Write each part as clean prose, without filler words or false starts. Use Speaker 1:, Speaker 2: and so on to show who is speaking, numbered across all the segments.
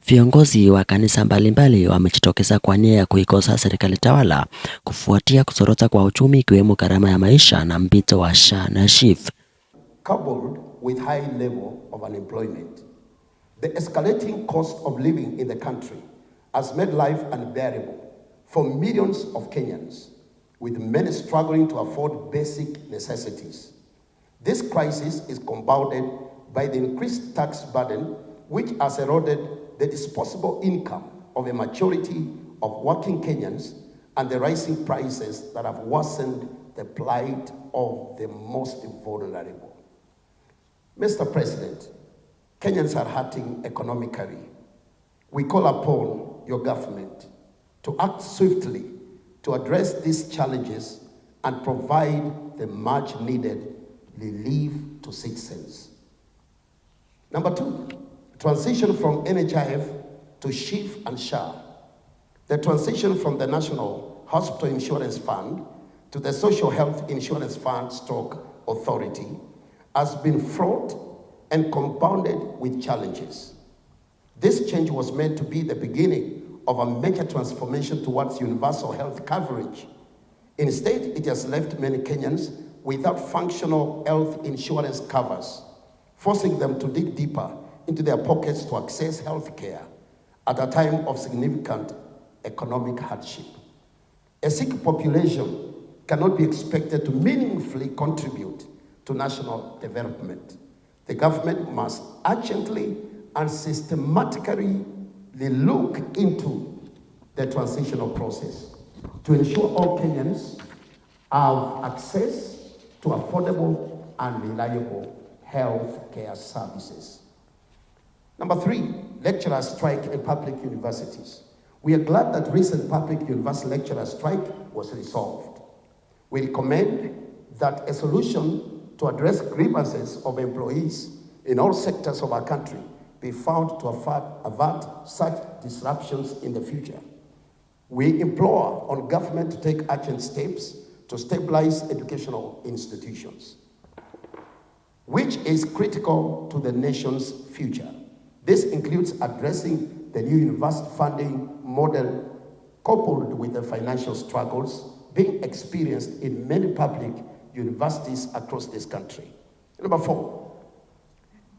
Speaker 1: Viongozi wa kanisa mbalimbali wamejitokeza kwa nia ya kuikosoa serikali tawala kufuatia kusorota kwa uchumi, ikiwemo gharama ya maisha na mpito wa SHA na Shif.
Speaker 2: Coupled with high level of unemployment, the escalating cost of living in the country has made life unbearable for millions of Kenyans, with many struggling to afford basic necessities. This crisis is compounded by the increased tax burden, which has eroded the disposable income of a majority of working Kenyans, and the rising prices that have worsened the plight of the most vulnerable. Mr. President, Kenyans are hurting economically. We call upon your government to act swiftly to address these challenges and provide the much needed relief to citizens. Number two, transition from NHIF to Shif and SHA. The transition from the National Hospital Insurance Fund to the Social Health Insurance Fund / Authority has been fraught and compounded with challenges. This change was meant to be the beginning of a major transformation towards universal health coverage. Instead, it has left many Kenyans without functional health insurance covers, forcing them to dig deeper into their pockets to access health care at a time of significant economic hardship. A sick population cannot be expected to meaningfully contribute to national development. The government must urgently and systematically look into the transitional process to ensure all Kenyans have access to affordable and reliable health care services. Number three, lecturer strike in public universities. We are glad that recent public university lecturer strike was resolved. We recommend that a solution to address grievances of employees in all sectors of our country be found to avert such disruptions in the future. We implore on government to take urgent steps to stabilize educational institutions, which is critical to the nation's future. This includes addressing the new university funding model coupled with the financial struggles being experienced in many public universities across this country. Number four,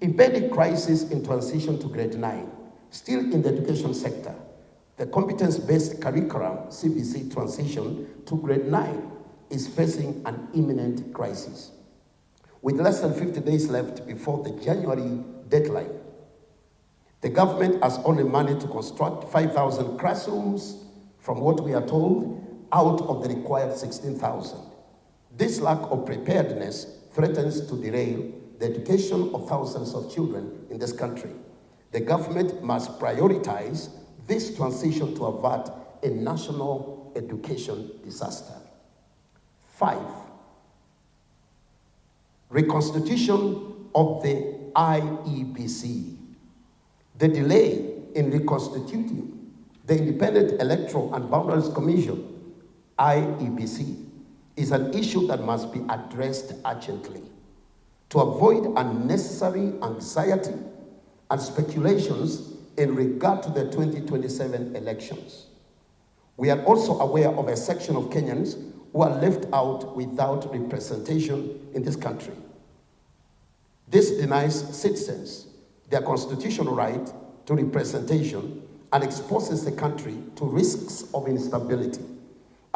Speaker 2: impending crisis in transition to grade 9. Still in the education sector, the competence-based curriculum CBC transition to grade 9 is facing an imminent crisis. With less than 50 days left before the January deadline, the government has only managed to construct 5,000 classrooms from what we are told out of the required 16,000. This lack of preparedness threatens to derail the education of thousands of children in this country. The government must prioritize this transition to avert a national education disaster. 5, reconstitution of the IEBC. The delay in reconstituting the Independent Electoral and Boundaries Commission, IEBC, is an issue that must be addressed urgently to avoid unnecessary anxiety and speculations in regard to the 2027 elections. We are also aware of a section of Kenyans who are left out without representation in this country. This denies citizens their constitutional right to representation and exposes the country to risks of instability,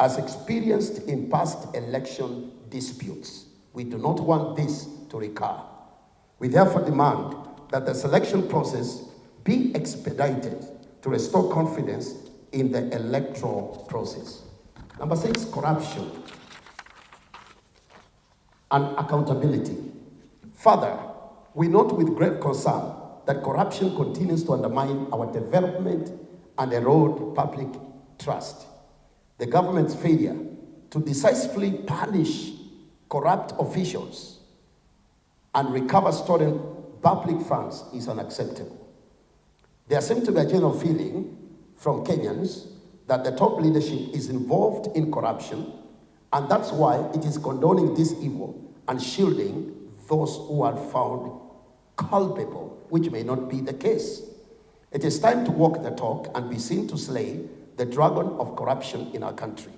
Speaker 2: as experienced in past election disputes. We do not want this to recur. We therefore demand that the selection process be expedited to restore confidence in the electoral process. Number 6, corruption and accountability. Further, we note with great concern that corruption continues to undermine our development and erode public trust. The government's failure to decisively punish corrupt officials and recover stolen public funds is unacceptable. There seems to be a general feeling from Kenyans that the top leadership is involved in corruption, and that's why it is condoning this evil and shielding those who are found culpable, which may not be the case. It is time to walk the talk and be seen to slay the dragon of corruption in our country.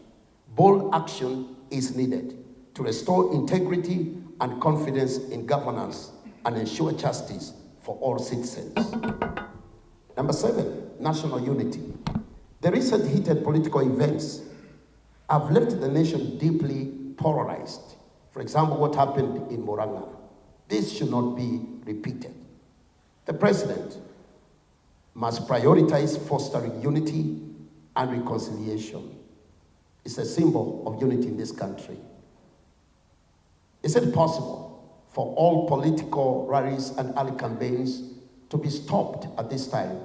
Speaker 2: Bold action is needed to restore integrity and confidence in governance and ensure justice for all citizens. Number 7, national unity. The recent heated political events have left the nation deeply polarized. For example, what happened in Murang'a. This should not be repeated. The president must prioritize fostering unity and reconciliation. It's a symbol of unity in this country. Is it possible for all political rallies and early campaigns to be stopped at this time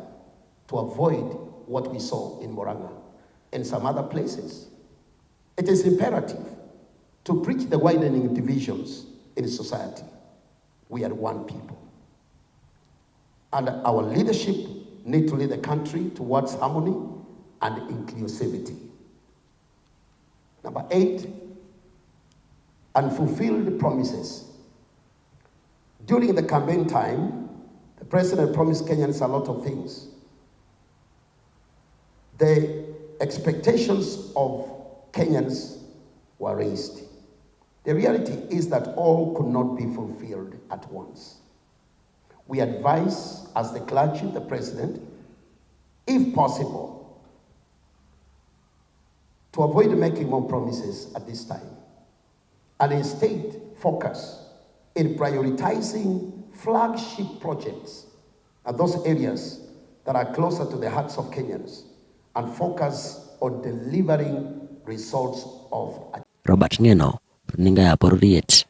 Speaker 2: to avoid what we saw in Murang'a and some other places? It is imperative to bridge the widening divisions in society. We are one people. And our leadership need to lead the country towards harmony and inclusivity. Number 8, unfulfilled promises. During the campaign time, the president promised Kenyans a lot of things. The expectations of Kenyans were raised. The reality is that all could not be fulfilled at once. We advise, as the clergy, the president, if possible, to avoid making more promises at this time, and instead focus in prioritizing flagship projects at those areas that are closer to the hearts of Kenyans, and focus on delivering results of.
Speaker 1: Robert Ngeno, runinga ya Bororiet.